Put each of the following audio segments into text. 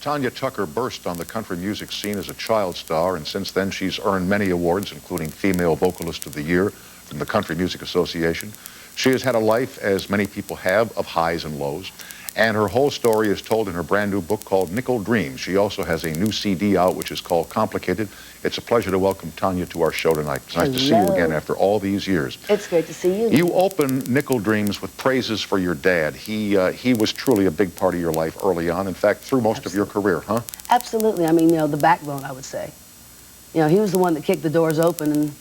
Tanya Tucker burst on the country music scene as a child star, and since then she's earned many awards, including Female Vocalist of the Year from the Country Music Association. She has had a life, as many people have, of highs and lows, and her whole story is told in her brand new book called Nickel Dreams. She also has a new CD out, which is called Complicated. It's a pleasure to welcome Tanya to our show tonight. It's nice to see you again after all these years. It's great to see you. You open Nickel Dreams with praises for your dad. He was truly a big part of your life early on, in fact, through most of your career, huh? Absolutely. I mean, you know, the backbone, I would say. You know, he was the one that kicked the doors open,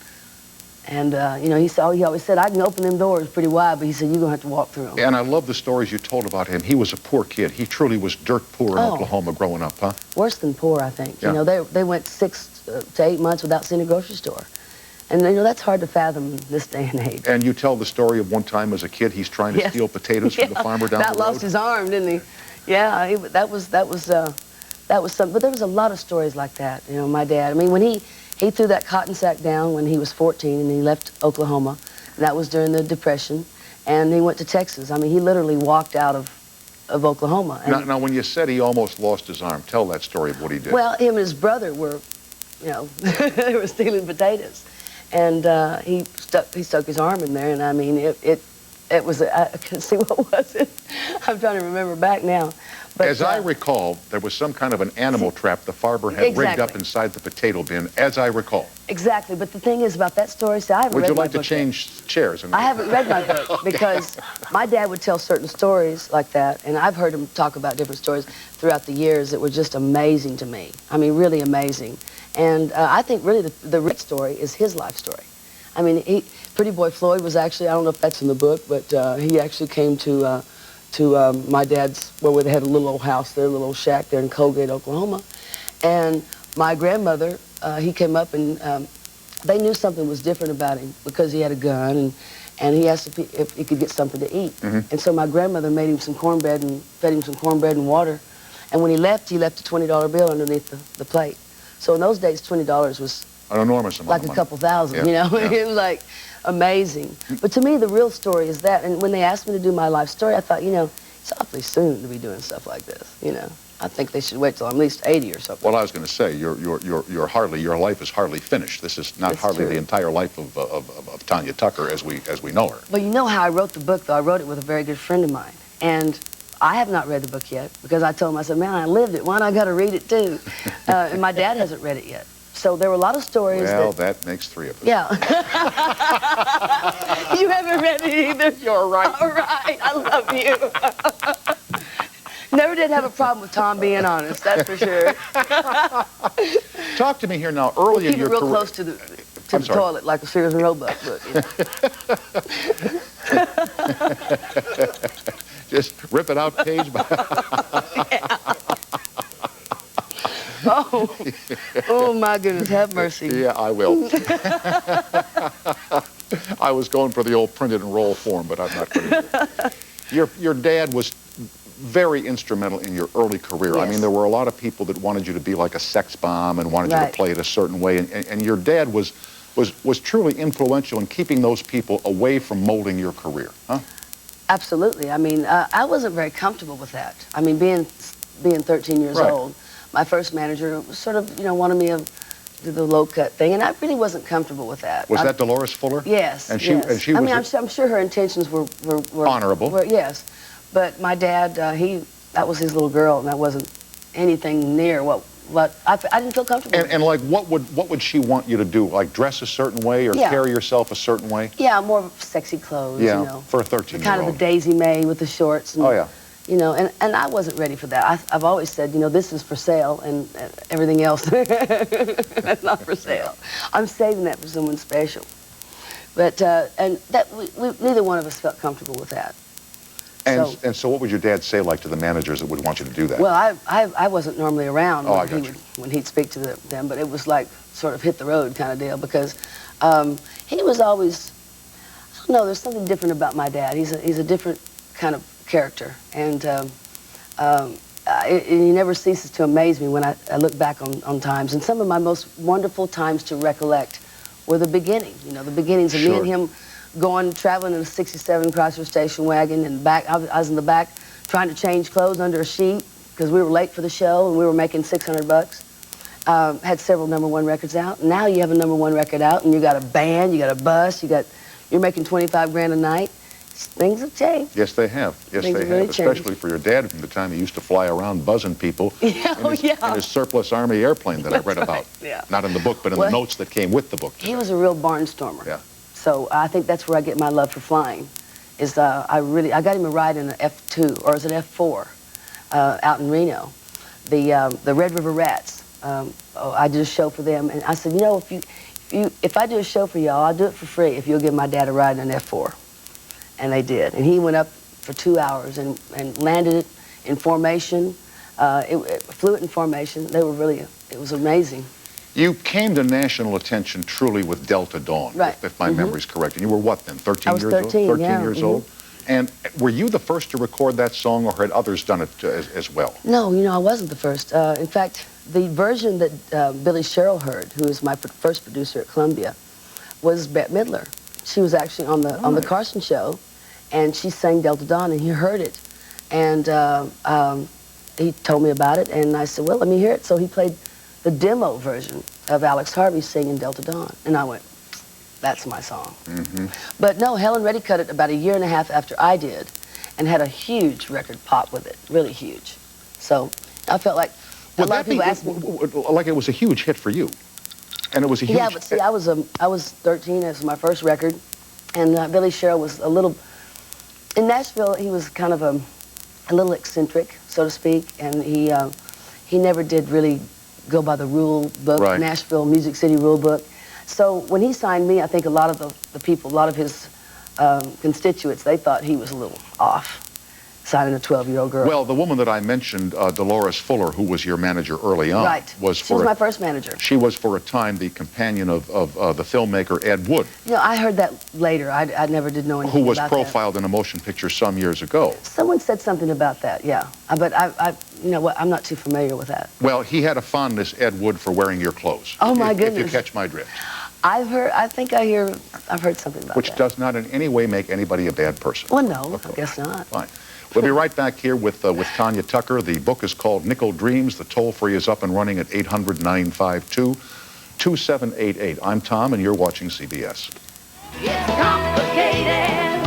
and you know, he always said, I can open them doors pretty wide, but he said, you're going to have to walk through them. And I love the stories you told about him. He was a poor kid. He truly was dirt poor in Oklahoma growing up, huh? Worse than poor, I think. Yeah. You know, they went 6 to 8 months without seeing a grocery store. And, you know, that's hard to fathom in this day and age. And you tell the story of one time as a kid, he's trying to steal potatoes from the farmer down the road. That lost his arm, didn't he? Yeah, that was something. But there was a lot of stories like that, you know, my dad. I mean, when he threw that cotton sack down when he was 14 and he left Oklahoma. And that was during the Depression. And he went to Texas. I mean, he literally walked out of Oklahoma. And now, when you said he almost lost his arm, tell that story of what he did. Well, him and his brother were, you know, they were stealing potatoes. And he stuck his arm in there. And I mean, it was, I can see, what was it? I'm trying to remember back now. But, as I recall, there was some kind of an animal trap the farmer had rigged up inside the potato bin, as I recall. Exactly, but the thing is about that story, see, I haven't read my book. Would you like to change chairs? I haven't read my book because my dad would tell certain stories like that, and I've heard him talk about different stories throughout the years that were just amazing to me. I mean, really amazing. And I think really the real story is his life story. I mean, Pretty Boy Floyd was actually, I don't know if that's in the book, but he actually came to my dad's, where they had a little old house there, a little old shack there in Colgate, Oklahoma. And my grandmother, he came up and they knew something was different about him because he had a gun, and he asked if he could get something to eat. And so my grandmother made him some cornbread and fed him some cornbread and water. And when he left a $20 bill underneath the plate. So in those days, $20 was an enormous amount like of money. A couple thousand, you know? It was like amazing. But to me, the real story is that. And when they asked me to do my life story, I thought, you know, it's awfully soon to be doing stuff like this, you know. I think they should wait till I'm at least 80 or something. Well, I was going to say, your life is hardly finished. This is not hardly the entire life of Tanya Tucker as we know her. Well, you know how I wrote the book, though? I wrote it with a very good friend of mine. And I have not read the book yet because I told him, I said, man, I lived it. Why not I got to read it, too? And my dad hasn't read it yet. So there were a lot of stories. Well, that makes 3 of us. Yeah. You haven't read it either? You're right. All right. I love you. Never did have a problem with Tom being honest, that's for sure. Talk to me here now. Early in your career. Keep it real close to the toilet, like a Sears and Roebuck book. You know? Just rip it out page by Oh my goodness, have mercy. Yeah, I will. I was going for the old printed and roll form, but I'm not going to. Your dad was very instrumental in your early career. Yes. I mean, there were a lot of people that wanted you to be like a sex bomb and wanted you to play it a certain way, and your dad was truly influential in keeping those people away from molding your career, huh? Absolutely. I mean, I wasn't very comfortable with that. I mean, being 13 years old, my first manager sort of, you know, wanted me to do the low-cut thing, and I really wasn't comfortable with that. Was that Dolores Fuller? Yes, and she was. I mean, I'm sure her intentions were honorable. Yes, but my dad, that was his little girl, and that wasn't anything near what I didn't feel comfortable with. And like, what would she want you to do? Like, dress a certain way or carry yourself a certain way? Yeah, more sexy clothes, yeah, you know. for a 13-year-old. Kind of the Daisy Mae with the shorts. And, oh, yeah. You know, and I wasn't ready for that. I've always said, you know, this is for sale, and everything else, that's not for sale. I'm saving that for someone special. But, and that, neither one of us felt comfortable with that. And so what would your dad say, like, to the managers that would want you to do that? Well, I wasn't normally around when he'd speak to them, but it was like sort of hit the road kind of deal, because he was always, I don't know, there's something different about my dad. He's a different kind of character, and he never ceases to amaze me when I look back on times. And some of my most wonderful times to recollect were the beginning, you know, the beginnings of me and him traveling in a 67 Chrysler station wagon, and I was in the back trying to change clothes under a sheet, because we were late for the show and we were making $600. Had several #1 records out. Now you have a #1 record out and you got a band, you got a bus, you're making 25 grand a night. Things have changed. Yes, they have. Yes, Things they have really have. Especially for your dad from the time he used to fly around buzzing people in his surplus Army airplane that I read about. Yeah. Not in the book, but in the notes that came with the book. He was a real barnstormer. Yeah. So I think that's where I get my love for flying. Is I got him a ride in an F2 or is it F4 out in Reno, the Red River Rats. I did a show for them, and I said, you know, if I do a show for y'all, I'll do it for free if you'll give my dad a ride in an F4. And they did. And he went up for 2 hours and landed it in formation. It flew it in formation. It was amazing. You came to national attention truly with Delta Dawn, right. if my memory's correct. And you were what then, 13 years old? I was 13, 13 years old? And were you the first to record that song, or had others done it as well? No, you know, I wasn't the first. In fact, the version that Billy Sherrill heard, who was my first producer at Columbia, was Bette Midler. She was actually on the Carson show, and she sang Delta Dawn, and he heard it. And he told me about it, and I said, well, let me hear it. So he played the demo version of Alex Harvey singing Delta Dawn. And I went, that's my song. But no, Helen Reddy cut it about 1.5 years after I did, and had a huge record pop with it, really huge. So I felt like a lot of people asked me, like it was a huge hit for you, and it was a huge. Yeah, but see, I was 13. It was my first record, and Billy Sherrill was a little. In Nashville, he was kind of a little eccentric, so to speak, and he never did really go by the rule book, right. Nashville Music City rule book. So when he signed me, I think a lot of the people, a lot of his constituents, they thought he was a little off, signing a 12-year-old girl. Well, the woman that I mentioned, Dolores Fuller, who was your manager early on, right. She was my first manager. She was for a time the companion of the filmmaker Ed Wood. You know, I heard that later. I never did know anything about that. Who was about profiled in a motion picture some years ago. Someone said something about that, yeah. But you know what, I'm not too familiar with that. Well, he had a fondness, Ed Wood, for wearing your clothes. Oh my goodness. If you catch my drift. I've heard something about that. Which does not in any way make anybody a bad person. Well, no, I guess not. Fine. We'll be right back here with Tanya Tucker. The book is called Nickel Dreams. The toll-free is up and running at 800-952-2788. I'm Tom, and you're watching CBS. It's complicated.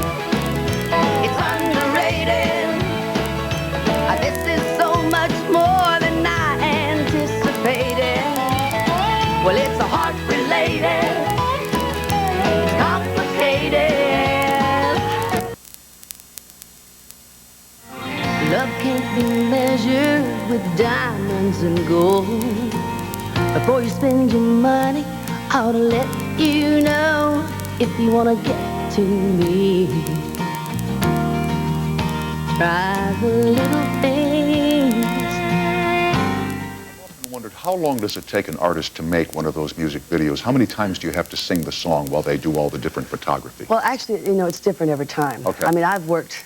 It's underrated. This is so much more than I anticipated. Well, it's a heart-related. It's complicated. Love can't be measured with diamonds and gold. Before you spend your money, I ought to let you know if you want to get to me. Try the little things. I've often wondered, how long does it take an artist to make one of those music videos? How many times do you have to sing the song while they do all the different photography? Well, actually, you know, it's different every time. Okay. I mean, I've worked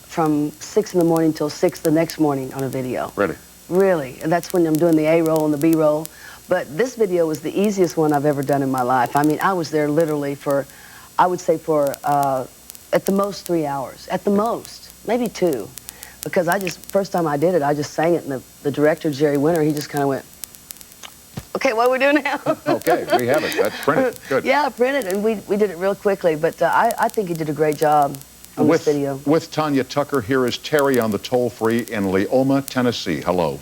from 6 in the morning till 6 the next morning on a video. Really? Really. And that's when I'm doing the A-roll and the B-roll. But this video was the easiest one I've ever done in my life. I mean, I was there literally for, I would say for, at the most 3 hours. At the most. Maybe 2. Because first time I did it, I just sang it, and the director, Jerry Winter, he just kind of went, okay, what do we do now? Okay, we have it. That's printed. Good. Yeah, printed, and we did it real quickly. But I think he did a great job on this video. With Tanya Tucker, here is Terry on the toll-free in Leoma, Tennessee. Hello.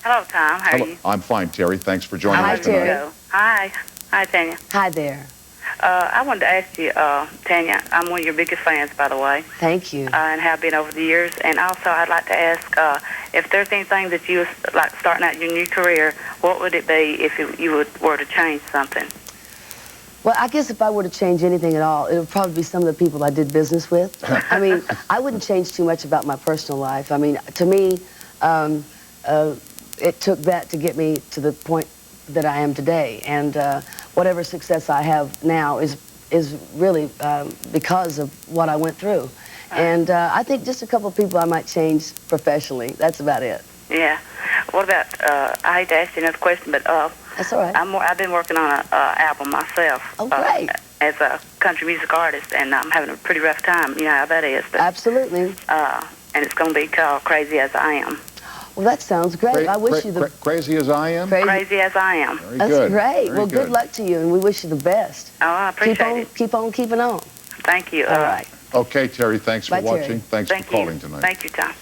Hello, Tom. How are you? I'm fine, Terry. Thanks for joining us tonight. Terry. Hi. Hi, Tanya. Hi there. I wanted to ask you, Tanya, I'm one of your biggest fans, by the way. Thank you. And have been over the years. And also, I'd like to ask if there's anything that you, like starting out your new career, what would it be if you were to change something? Well, I guess if I were to change anything at all, it would probably be some of the people I did business with. I mean, I wouldn't change too much about my personal life. I mean, to me, it took that to get me to the point that I am today. And whatever success I have now is really because of what I went through. And I think just a couple of people I might change professionally. That's about it. Yeah. What about, I hate to ask you another question, but that's all right. I've been working on an album myself. Oh, great. As a country music artist, and I'm having a pretty rough time. You know how that is. But, absolutely. And it's going to be called Crazy As I Am. Well, that sounds great. I wish you the crazy as I am. Crazy as I am. Very That's good. great. Very Well, good. good luck to you, and we wish you the best. Oh, I appreciate it. Keep on keeping on. Thank you. All right. Okay, Terry. Thanks for Bye, Terry. watching. Thanks Thank for calling tonight. Thank you, Tom.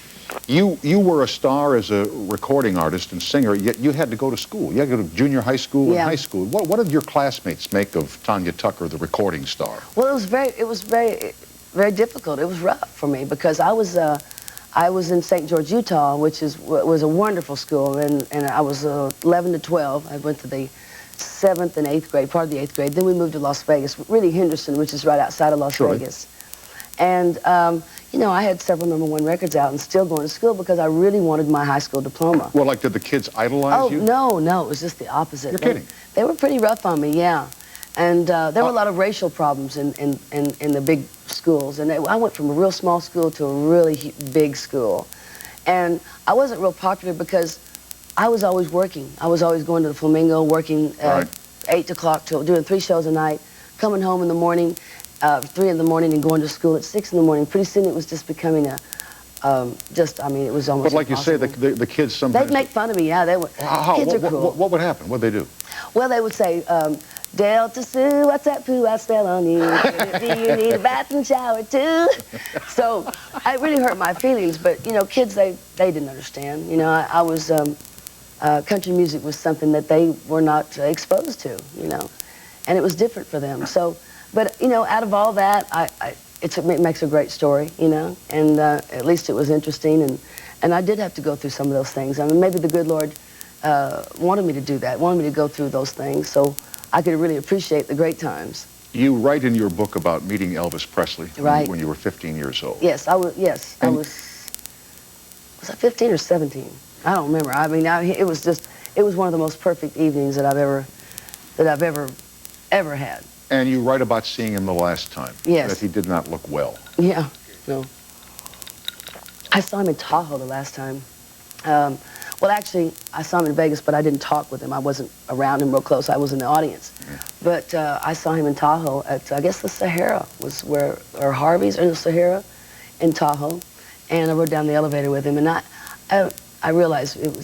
You were a star as a recording artist and singer, yet you had to go to school. You had to go to junior high school and Yeah. high school. What did your classmates make of Tanya Tucker, the recording star? Well, it was very difficult. It was rough for me because I was in St. George, Utah, which was a wonderful school, and I was 11 to 12. I went to the 7th and 8th grade, part of the 8th grade. Then we moved to Las Vegas, really Henderson, which is right outside of Las Vegas. And, you know, I had several #1 records out and still going to school because I really wanted my high school diploma. Well, like, did the kids idolize you? Oh, no, it was just the opposite. You're kidding. They were pretty rough on me, yeah. And there were a lot of racial problems in the big schools. And I went from a real small school to a really big school. And I wasn't real popular because I was always working. I was always going to the Flamingo, working 8 o'clock till doing 3 shows a night, coming home in the morning, 3 in the morning, and going to school at 6 in the morning. Pretty soon it was just becoming I mean, it was almost But like impossible. you say, the kids sometimes... They'd make fun of me, yeah. They were. Kids are cool. What would happen? What'd they do? Well, they would say, Delta Sue, what's that poo I smell on you? Do you need a bath and shower too? So it really hurt my feelings, but, you know, kids, they didn't understand. You know, I was, country music was something that they were not exposed to, you know, and it was different for them. So, but, you know, out of all that, it makes a great story, you know, and at least it was interesting, and I did have to go through some of those things. I mean, maybe the good Lord wanted me to do that, wanted me to go through those things, so I could really appreciate the great times. You write in your book about meeting Elvis Presley when you were 15 years old. Yes, I was. Yes, I was. Was I 15 or 17? I don't remember. I mean, it was one of the most perfect evenings that I've ever had. And you write about seeing him the last time. Yes. That he did not look well. Yeah. No. I saw him in Tahoe the last time. Well, actually, I saw him in Vegas, but I didn't talk with him. I wasn't around him real close. I was in the audience. Yeah. But I saw him in Tahoe at, I guess, the Sahara was where, or Harvey's or the Sahara in Tahoe. And I rode down the elevator with him, and I realized it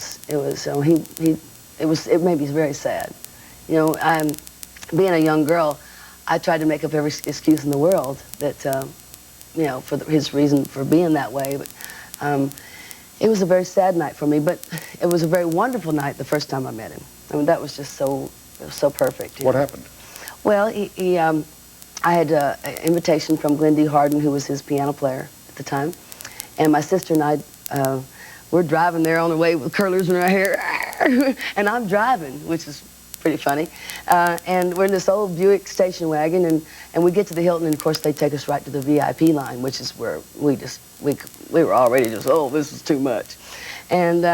made me very sad. You know, being a young girl, I tried to make up every excuse in the world that, you know, for his reason for being that way. But it was a very sad night for me, but it was a very wonderful night the first time I met him. I mean, that was just so perfect. What happened? Well, I had an invitation from Glenn D. Harden, who was his piano player at the time, and my sister and I, we're driving there on the way with curlers in our hair, and I'm driving, which is pretty funny, and we're in this old Buick station wagon, and we get to the Hilton, and of course they take us right to the VIP line, which is where we were already just, oh, this is too much. And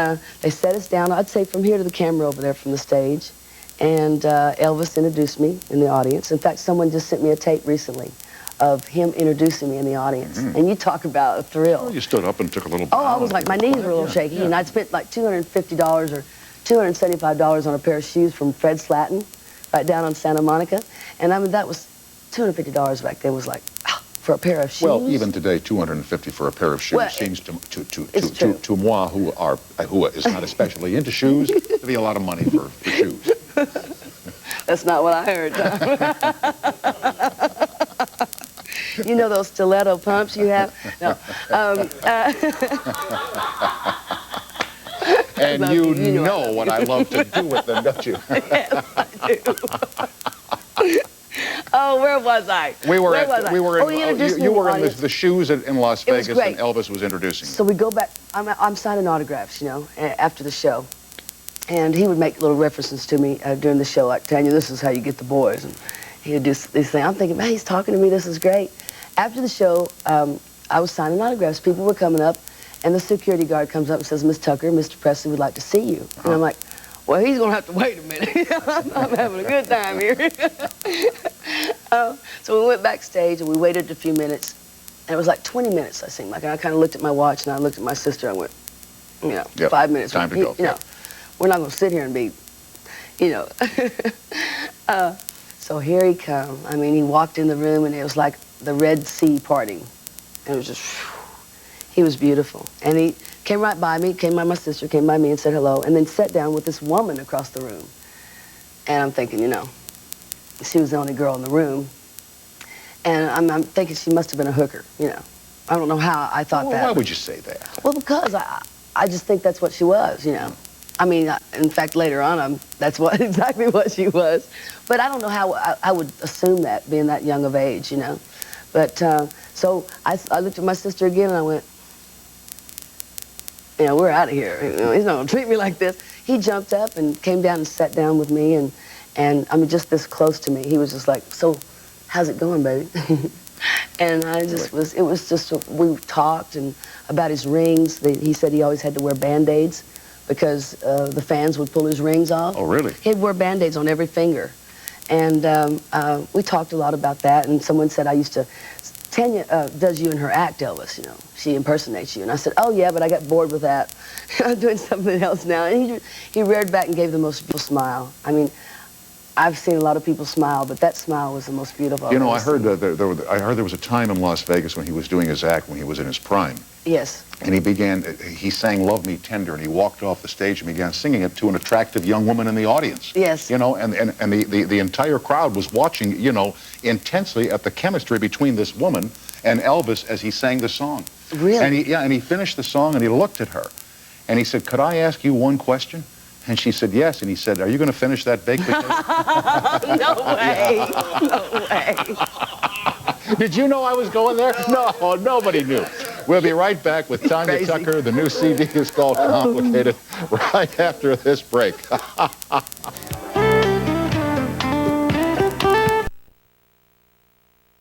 they set us down, I'd say from here to the camera over there from the stage, and Elvis introduced me in the audience. In fact, someone just sent me a tape recently of him introducing me in the audience. Mm-hmm. And you talk about a thrill. Well, you stood up and took a little bow. Oh, I was like, my knees were a little shaky, and I'd spent like $250 or $275 on a pair of shoes from Fred Slatton, right down on Santa Monica. And I mean, that was $250 back then was like, for a pair of shoes. Well, even today, $250 for a pair of shoes seems to moi, who is not especially into shoes, to be a lot of money for shoes. That's not what I heard, Tom. You know those stiletto pumps you have? No. And you know what I love to do with them, don't you? Yes, I do. Oh, where was I? You were in the shoes in Las Vegas, and Elvis was introducing you. So we go back. I'm signing autographs, you know, after the show, and he would make little references to me during the show, like, Tanya, this is how you get the boys, and he would do these things. I'm thinking, man, he's talking to me. This is great. After the show, I was signing autographs. People were coming up, and the security guard comes up and says, Miss Tucker, Mr. Presley would like to see you. And I'm like, well, he's going to have to wait a minute. I'm having a good time here. So we went backstage, and we waited a few minutes. And it was like 20 minutes, I seemed like. And I kind of looked at my watch, and I looked at my sister. I went, you know, 5 minutes. Time to go. You know, we're not going to sit here and be, you know. So here he come. I mean, he walked in the room, and it was like the Red Sea parting. And it was just, he was beautiful. And he came right by me, came by my sister, came by me and said hello, and then sat down with this woman across the room. And I'm thinking, you know, she was the only girl in the room. And I'm thinking she must have been a hooker, you know. I don't know how I thought that. Why would you say that? Well, because I just think that's what she was, you know. I mean, in fact, later on, that's exactly what she was. But I don't know how I would assume that, being that young of age, you know. But, so I looked at my sister again, and I went, you know, we're out of here. You know, he's not going to treat me like this. He jumped up and came down and sat down with me, and I mean, just this close to me. He was just like, so, how's it going, baby? And I just it was just, we talked and about his rings. He said he always had to wear Band-Aids because the fans would pull his rings off. Oh, really? He'd wear Band-Aids on every finger. And we talked a lot about that, and someone said I used to, Tanya does you in her act, Elvis, you know. She impersonates you. And I said, oh, yeah, but I got bored with that. I'm doing something else now. And he reared back and gave the most beautiful smile. I mean, I've seen a lot of people smile, but that smile was the most beautiful. You know, I heard there was a time in Las Vegas when he was doing his act, when he was in his prime. Yes. And he sang Love Me Tender, and he walked off the stage and began singing it to an attractive young woman in the audience. Yes. You know, and the entire crowd was watching, you know, intensely at the chemistry between this woman and Elvis as he sang the song. Really? And he finished the song, and he looked at her, and he said, could I ask you one question? And she said, yes. And he said, are you going to finish that baked potato? No way. No way. Did you know I was going there? No, nobody knew. We'll be right back with Tanya Tucker. The new CD is called Complicated, right after this break.